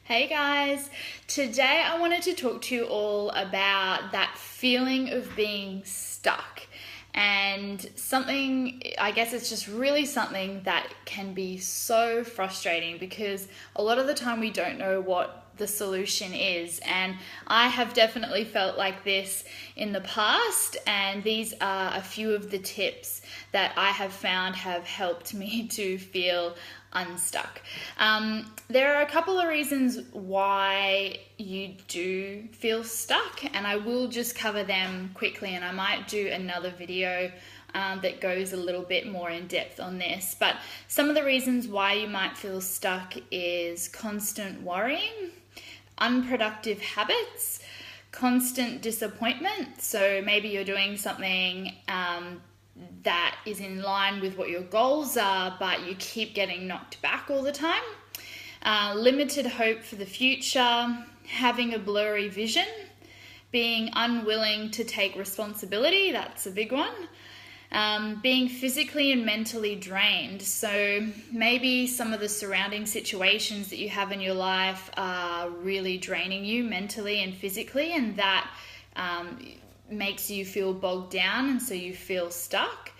Hey guys, today I wanted to talk to you all about that feeling of being stuck and something, I guess it's just really something that can be so frustrating because a lot of the time we don't know what the solution is, and I have definitely felt like this in the past, and these are a few of the tips that I have found have helped me to feel unstuck. There are a couple of reasons why you do feel stuck, and I will just cover them quickly, and I might do another video that goes a little bit more in depth on this. But some of the reasons why you might feel stuck is constant worrying, unproductive habits, constant disappointment. So maybe you're doing something that is in line with what your goals are, but you keep getting knocked back all the time. Limited hope for the future, having a blurry vision, being unwilling to take responsibility, that's a big one. Being physically and mentally drained. So maybe some of the surrounding situations that you have in your life are really draining you mentally and physically, and that makes you feel bogged down, and so you feel stuck.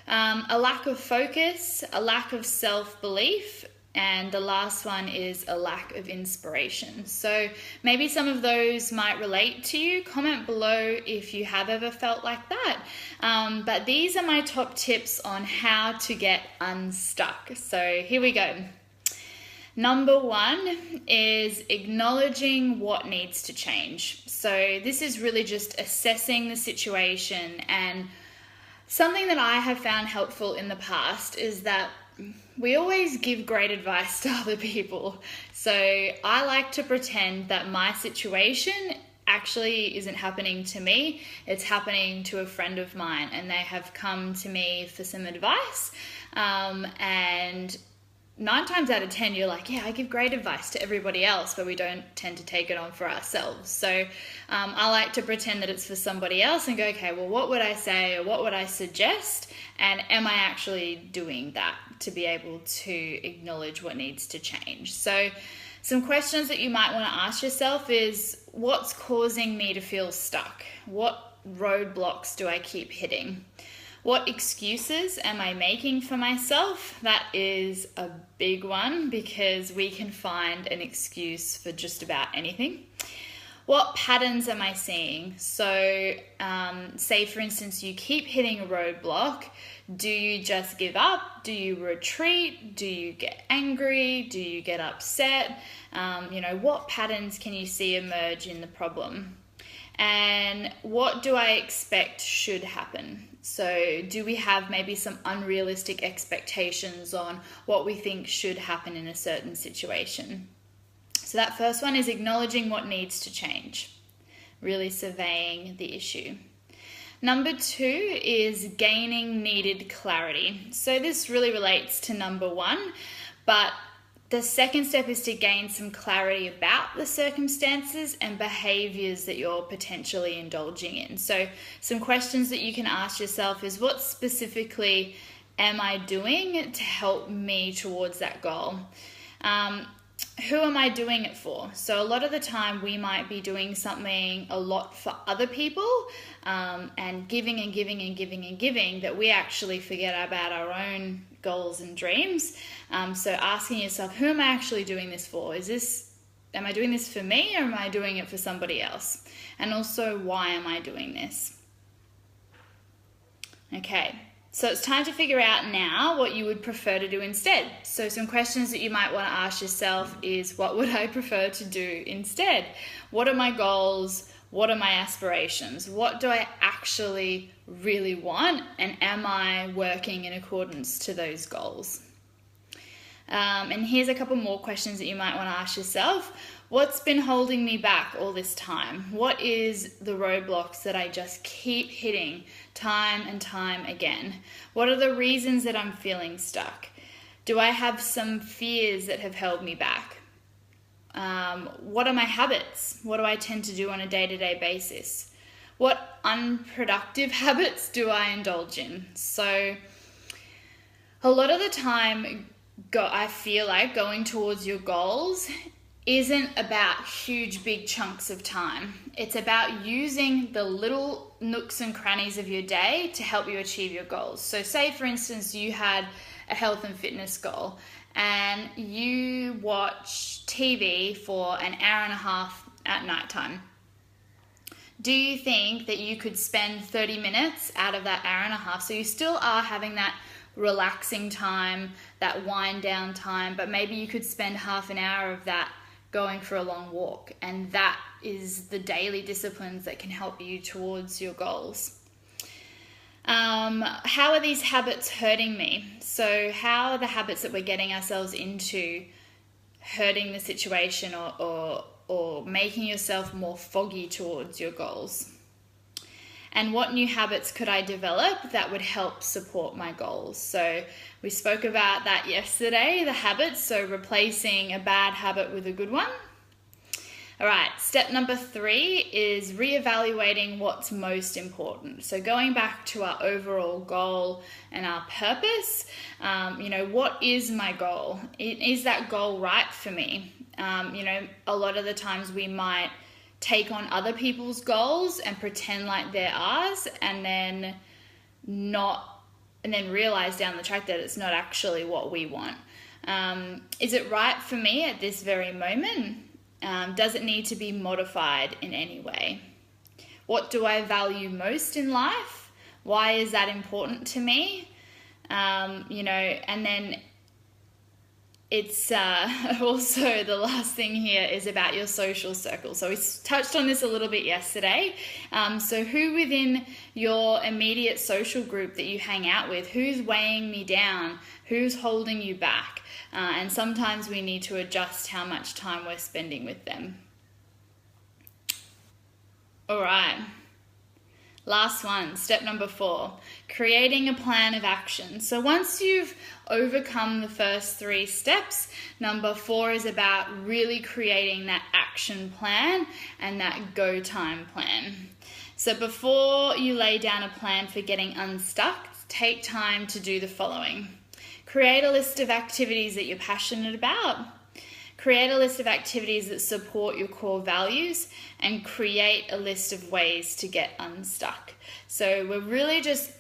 A lack of focus, a lack of self-belief, and the last one is a lack of inspiration. So maybe some of those might relate to you. Comment below if you have ever felt like that. But these are my top tips on how to get unstuck. So here we go. Number one is acknowledging what needs to change. So this is really just assessing the situation, and something that I have found helpful in the past is that we always give great advice to other people. So I like to pretend that my situation actually isn't happening to me, it's happening to a friend of mine, and they have come to me for some advice. And 9 times out of 10, you're like, yeah, I give great advice to everybody else, but we don't tend to take it on for ourselves. So I like to pretend that it's for somebody else and go, okay, well, what would I say or what would I suggest? And am I actually doing that to be able to acknowledge what needs to change? So some questions that you might want to ask yourself is, what's causing me to feel stuck? What roadblocks do I keep hitting? What excuses am I making for myself? That is a big one because we can find an excuse for just about anything. What patterns am I seeing? So say for instance you keep hitting a roadblock. Do you just give up? Do you retreat? Do you get angry? Do you get upset? What patterns can you see emerge in the problem? And what do I expect should happen? So do we have maybe some unrealistic expectations on what we think should happen in a certain situation? So that first one is acknowledging what needs to change, really surveying the issue. Number 2 is gaining needed clarity. So this really relates to number 1, but the second step is to gain some clarity about the circumstances and behaviors that you're potentially indulging in. So some questions that you can ask yourself is, what specifically am I doing to help me towards that goal? Who am I doing it for? So a lot of the time we might be doing something a lot for other people and giving and giving and giving and giving, that we actually forget about our own goals and dreams. So asking yourself, who am I actually doing this for? Am I doing this for me, or am I doing it for somebody else? And also, why am I doing this? Okay. So it's time to figure out now what you would prefer to do instead. So some questions that you might want to ask yourself is, what would I prefer to do instead? What are my goals? What are my aspirations? What do I actually really want? And am I working in accordance to those goals? And here's a couple more questions that you might want to ask yourself. What's been holding me back all this time? What is the roadblocks that I just keep hitting time and time again? What are the reasons that I'm feeling stuck? Do I have some fears that have held me back? What are my habits? What do I tend to do on a day-to-day basis? What unproductive habits do I indulge in? So a lot of the time, I feel like going towards your goals isn't about huge, big chunks of time. It's about using the little nooks and crannies of your day to help you achieve your goals. So say, for instance, you had a health and fitness goal and you watch TV for an hour and a half at nighttime. Do you think that you could spend 30 minutes out of that hour and a half? So you still are having that relaxing time, that wind down time, but maybe you could spend half an hour of that going for a long walk. And that is the daily disciplines that can help you towards your goals. How are these habits hurting me? So how are the habits that we're getting ourselves into hurting the situation or making yourself more foggy towards your goals? And what new habits could I develop that would help support my goals? So we spoke about that yesterday, the habits, so replacing a bad habit with a good one. All right, step number 3 is reevaluating what's most important. So going back to our overall goal and our purpose, what is my goal? Is that goal right for me? A lot of the times we might take on other people's goals and pretend like they're ours and then realize down the track that it's not actually what we want. Is it right for me at this very moment? Does it need to be modified in any way? What do I value most in life? Why is that important to me? And then it's also the last thing here is about your social circle. So we touched on this a little bit yesterday. So who within your immediate social group that you hang out with, who's weighing me down, who's holding you back? And sometimes we need to adjust how much time we're spending with them. All right. Last one, step number 4, creating a plan of action. So once you've overcome the first 3 steps, number 4 is about really creating that action plan and that go time plan. So before you lay down a plan for getting unstuck, take time to do the following. Create a list of activities that you're passionate about. Create a list of activities that support your core values and create a list of ways to get unstuck. So we're really just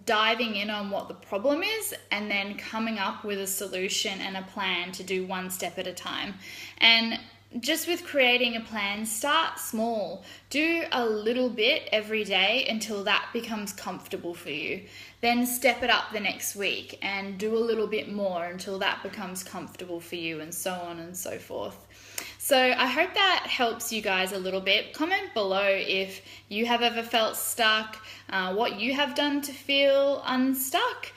diving in on what the problem is and then coming up with a solution and a plan to do one step at a time. And just with creating a plan, start small. Do a little bit every day until that becomes comfortable for you. Then step it up the next week and do a little bit more until that becomes comfortable for you, and so on and so forth. So I hope that helps you guys a little bit. Comment below if you have ever felt stuck, what you have done to feel unstuck,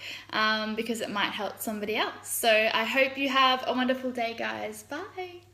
because it might help somebody else. So I hope you have a wonderful day, guys. Bye.